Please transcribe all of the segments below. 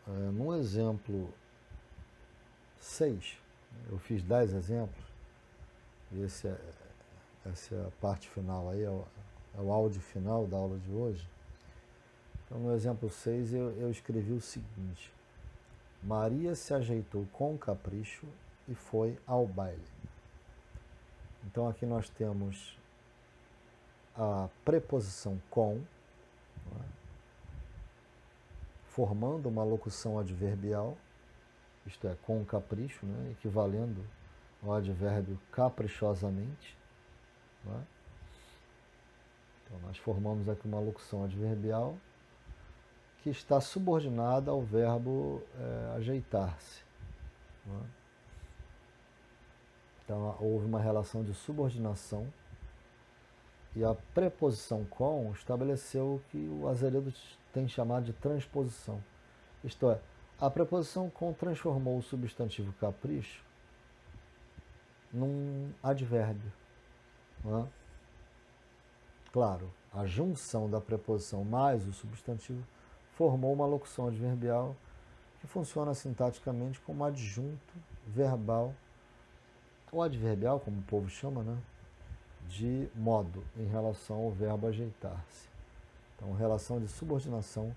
No exemplo 6, eu fiz 10 exemplos, e essa é a parte final aí, é o áudio final da aula de hoje. Então, no exemplo 6, eu escrevi o seguinte: Maria se ajeitou com capricho e foi ao baile. Então, aqui nós temos a preposição com, né, formando uma locução adverbial, isto é, com capricho, né, equivalendo ao advérbio caprichosamente. Né? Então, nós formamos aqui uma locução adverbial que está subordinada ao verbo ajeitar-se. Né? Então, houve uma relação de subordinação e a preposição com estabeleceu o que o Azeredo tem chamado de transposição. Isto é, a preposição com transformou o substantivo capricho num advérbio. Né? Claro, a junção da preposição mais o substantivo formou uma locução adverbial que funciona sintaticamente como adjunto verbal, ou adverbial, como o povo chama, né, de modo, em relação ao verbo ajeitar-se. Então, relação de subordinação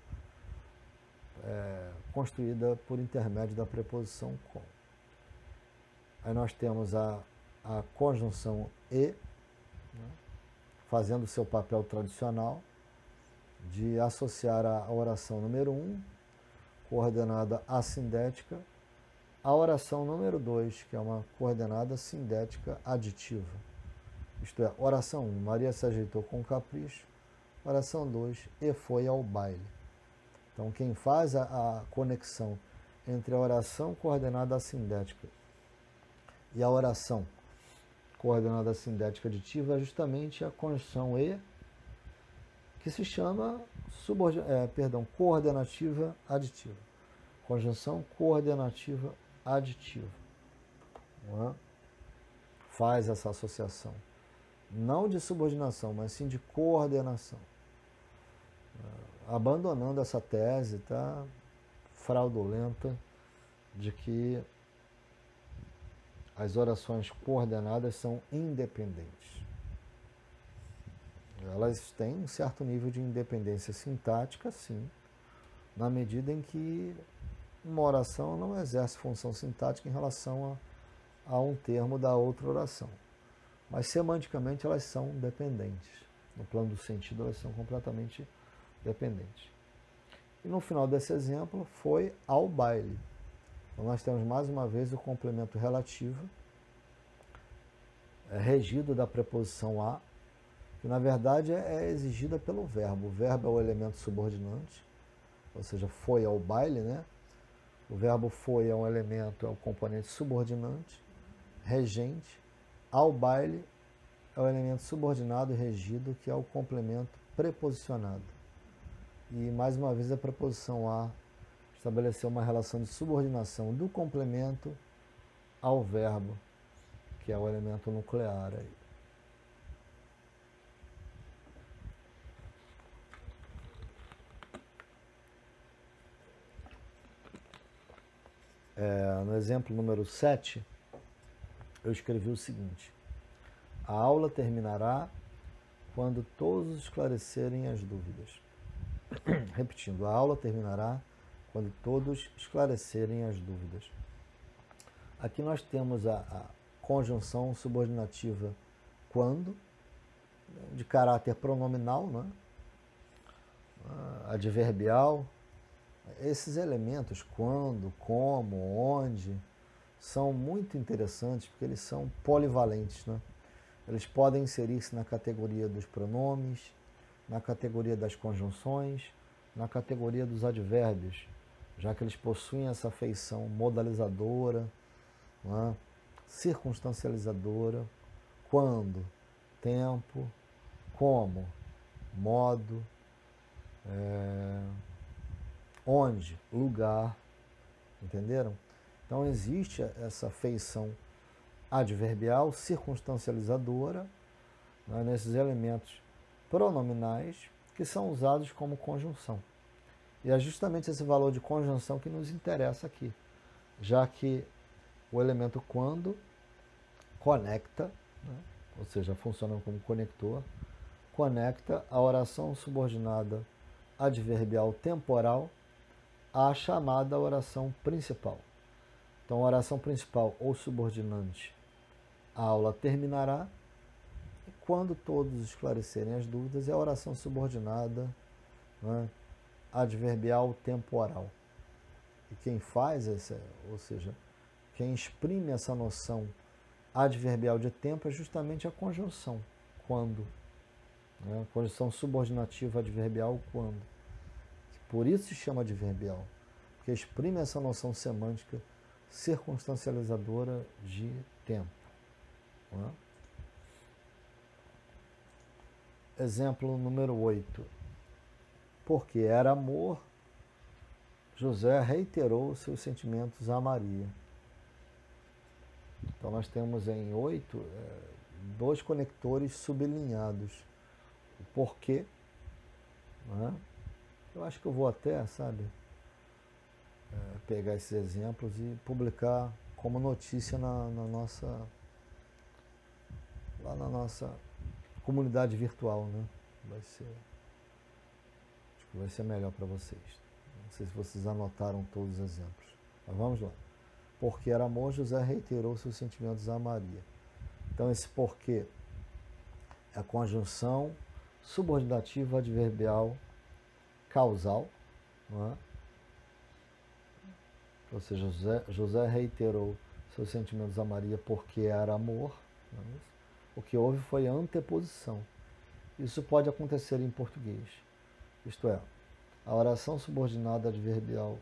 construída por intermédio da preposição com. Aí nós temos a conjunção e, né, fazendo o seu papel tradicional de associar a oração número 1, coordenada assindética, a oração número 2, que é uma coordenada sindética aditiva. Isto é, oração 1, Maria se ajeitou com capricho. Oração 2, e foi ao baile. Então, quem faz a conexão entre a oração coordenada assindética e a oração coordenada sindética aditiva é justamente a conjunção e, que se chama coordenativa aditiva. Conjunção coordenativa aditiva. Não é? Faz essa associação. Não de subordinação, mas sim de coordenação. Abandonando essa tese, tá, fraudulenta, de que as orações coordenadas são independentes. Elas têm um certo nível de independência sintática, sim, na medida em que uma oração não exerce função sintática em relação a um termo da outra oração. Mas semanticamente elas são dependentes. No plano do sentido, elas são completamente dependentes. E no final desse exemplo, foi ao baile. Então nós temos mais uma vez o complemento relativo, regido da preposição a, que na verdade é exigida pelo verbo. O verbo é o elemento subordinante, ou seja, foi ao baile, né? O verbo foi é um elemento, é o componente subordinante, regente. Ao baile é o elemento subordinado e regido, que é o complemento preposicionado. E mais uma vez a preposição a estabeleceu uma relação de subordinação do complemento ao verbo, que é o elemento nuclear aí. No exemplo número 7, eu escrevi o seguinte: a aula terminará quando todos esclarecerem as dúvidas. Repetindo, a aula terminará quando todos esclarecerem as dúvidas. Aqui nós temos a conjunção subordinativa quando, de caráter pronominal, né? Adverbial. Esses elementos, quando, como, onde, são muito interessantes porque eles são polivalentes, né? Eles podem inserir-se na categoria dos pronomes, na categoria das conjunções, na categoria dos advérbios, já que eles possuem essa feição modalizadora, né? Circunstancializadora, quando, tempo, como, modo, onde, lugar, entenderam? Então existe essa feição adverbial, circunstancializadora, nesses elementos pronominais que são usados como conjunção. E é justamente esse valor de conjunção que nos interessa aqui, já que o elemento quando conecta, né, ou seja, funciona como conector, conecta a oração subordinada adverbial temporal à chamada oração principal. Então, a oração principal ou subordinante, a aula terminará, e quando todos esclarecerem as dúvidas, é a oração subordinada, né, adverbial temporal. E quem faz essa, ou seja, quem exprime essa noção adverbial de tempo é justamente a conjunção, quando. Né? Conjunção subordinativa adverbial, quando. Por isso se chama adverbial, porque exprime essa noção semântica circunstancializadora de tempo. Né? Exemplo número 8. Porque era amor, José reiterou seus sentimentos a Maria. Então nós temos em 8 dois conectores sublinhados. O porquê, né? Eu acho que eu vou até, sabe, pegar esses exemplos e publicar como notícia lá na nossa comunidade virtual, né? Acho que vai ser melhor para vocês. Não sei se vocês anotaram todos os exemplos. Mas vamos lá. Porque era amor, José reiterou seus sentimentos a Maria. Então esse porquê é a conjunção subordinativa adverbial causal, não é? Ou seja, José reiterou seus sentimentos a Maria porque era amor. Não é isso? O que houve foi anteposição. Isso pode acontecer em português. Isto é, a oração subordinada adverbial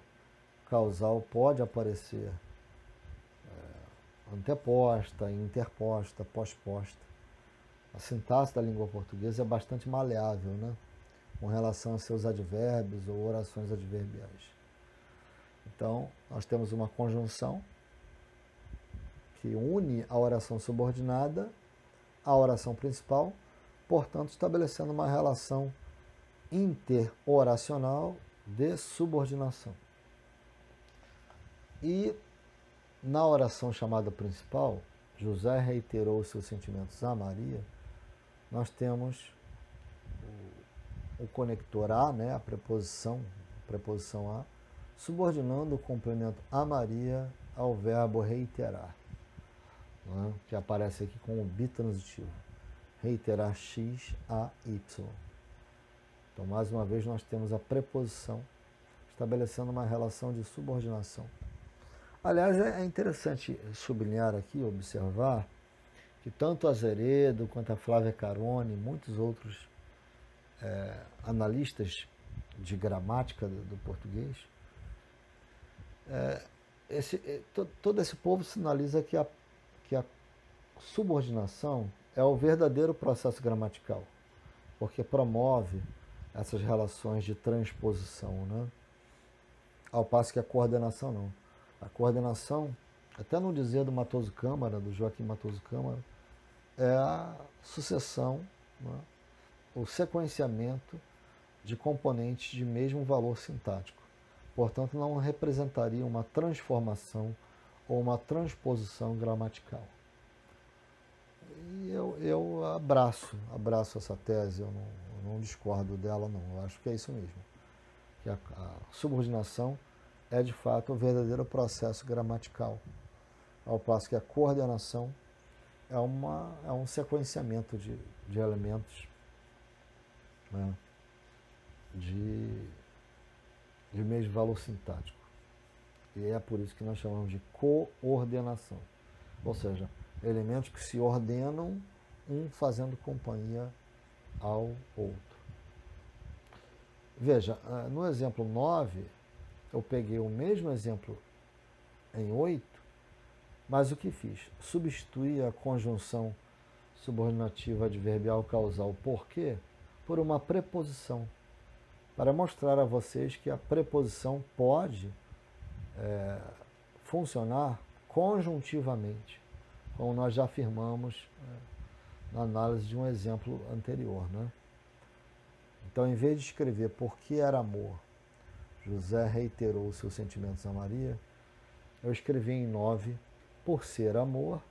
causal pode aparecer anteposta, interposta, posposta. A sintaxe da língua portuguesa é bastante maleável, né? Com relação a seus advérbios ou orações adverbiais. Então, nós temos uma conjunção que une a oração subordinada à oração principal, portanto, estabelecendo uma relação interoracional de subordinação. E na oração chamada principal, José reiterou seus sentimentos a Maria, nós temos o conector a, né, a preposição a, subordinando o complemento a Maria ao verbo reiterar, né, que aparece aqui com o bitransitivo. Reiterar x a y. Então, mais uma vez, nós temos a preposição estabelecendo uma relação de subordinação. Aliás, é interessante sublinhar aqui, observar, que tanto Azeredo quanto a Flávia Carone e muitos outros analistas de gramática do português, todo esse povo sinaliza que a subordinação é o verdadeiro processo gramatical, porque promove essas relações de transposição, né? Ao passo que a coordenação não. A coordenação, até no dizer do Matoso Câmara, do Joaquim Matoso Câmara, é a sucessão, né, o sequenciamento de componentes de mesmo valor sintático. Portanto, não representaria uma transformação ou uma transposição gramatical. E eu abraço essa tese, eu não discordo dela, não. Eu acho que é isso mesmo. Que a subordinação é, de fato, o verdadeiro processo gramatical, ao passo que a coordenação é um sequenciamento de elementos, né, de mesmo valor sintático. E é por isso que nós chamamos de coordenação. Ou seja, elementos que se ordenam, um fazendo companhia ao outro. Veja, no exemplo 9, eu peguei o mesmo exemplo em 8, mas o que fiz? Substituí a conjunção subordinativa adverbial causal porque por uma preposição, para mostrar a vocês que a preposição pode funcionar conjuntivamente, como nós já afirmamos na análise de um exemplo anterior, né? Então, em vez de escrever porque era amor, José reiterou seus sentimentos a Maria. Eu escrevi em 9, por ser amor,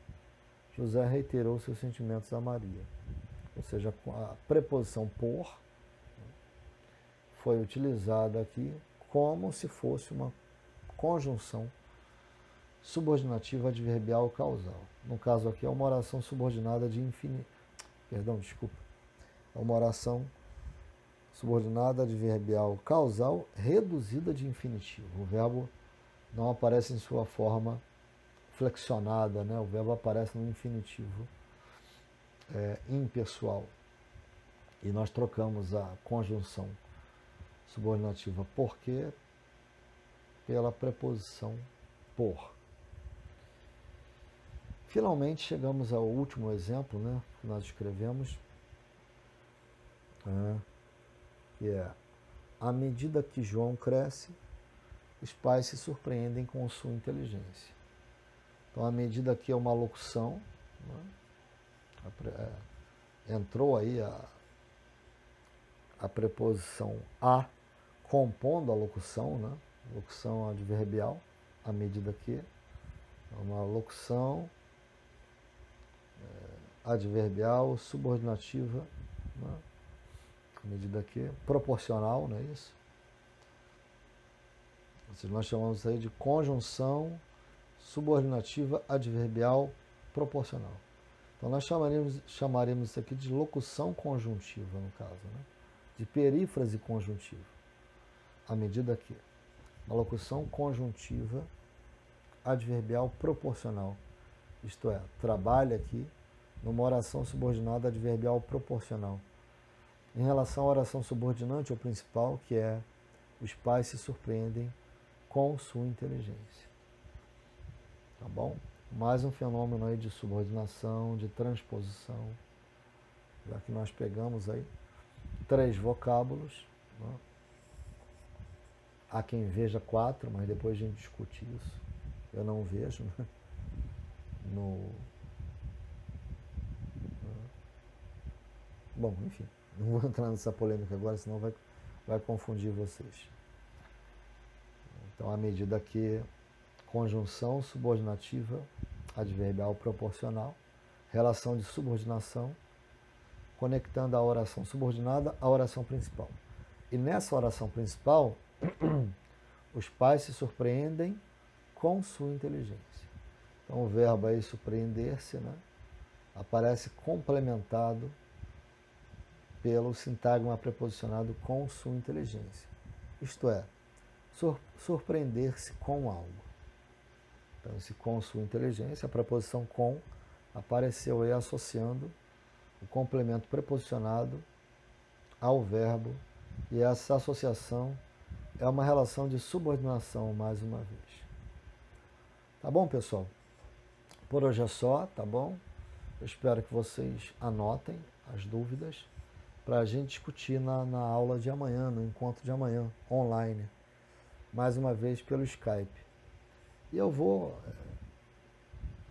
José reiterou seus sentimentos a Maria. Ou seja, a preposição por foi utilizada aqui como se fosse uma conjunção subordinativa adverbial causal. No caso aqui é uma oração subordinada de é uma oração subordinada adverbial causal reduzida de infinitivo. O verbo não aparece em sua forma flexionada, né? O verbo aparece no infinitivo impessoal. E nós trocamos a conjunção subordinativa porque pela preposição por. Finalmente chegamos ao último exemplo, né, que nós escrevemos, que é: à medida que João cresce, os pais se surpreendem com sua inteligência. Então, à medida que é uma locução, né, entrou aí a preposição a compondo a locução, né, locução adverbial, à medida que é uma locução adverbial subordinativa, né, à medida que proporcional, não é isso? Ou seja, nós chamamos isso aí de conjunção subordinativa adverbial proporcional. Então nós chamaremos isso aqui de locução conjuntiva, no caso, né? De perífrase conjuntiva, à medida que uma locução conjuntiva adverbial proporcional, isto é, trabalha aqui numa oração subordinada adverbial proporcional. Em relação à oração subordinante ou principal, que é: os pais se surpreendem com sua inteligência. Tá bom? Mais um fenômeno aí de subordinação, de transposição, já que nós pegamos aí 3 vocábulos, né? Há quem veja 4, mas depois a gente discute isso. Eu não vejo, né? Bom, enfim, não vou entrar nessa polêmica agora, senão vai confundir vocês. Então, à medida que conjunção subordinativa adverbial proporcional, relação de subordinação, conectando a oração subordinada à oração principal. E nessa oração principal, os pais se surpreendem com sua inteligência. Então, o verbo aí surpreender-se, né, aparece complementado pelo sintagma preposicionado com sua inteligência. Isto é, surpreender-se com algo. Então, esse com sua inteligência, a preposição com apareceu aí associando o complemento preposicionado ao verbo, e essa associação é uma relação de subordinação, mais uma vez. Tá bom, pessoal? Por hoje é só, tá bom? Eu espero que vocês anotem as dúvidas para a gente discutir na aula de amanhã, no encontro de amanhã, online, mais uma vez pelo Skype. E eu vou,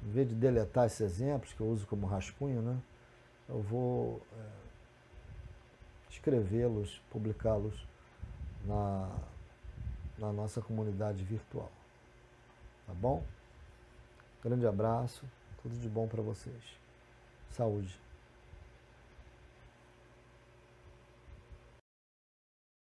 em vez de deletar esses exemplos, que eu uso como rascunho, né, eu vou escrevê-los, publicá-los na nossa comunidade virtual. Tá bom? Grande abraço, tudo de bom para vocês. Saúde.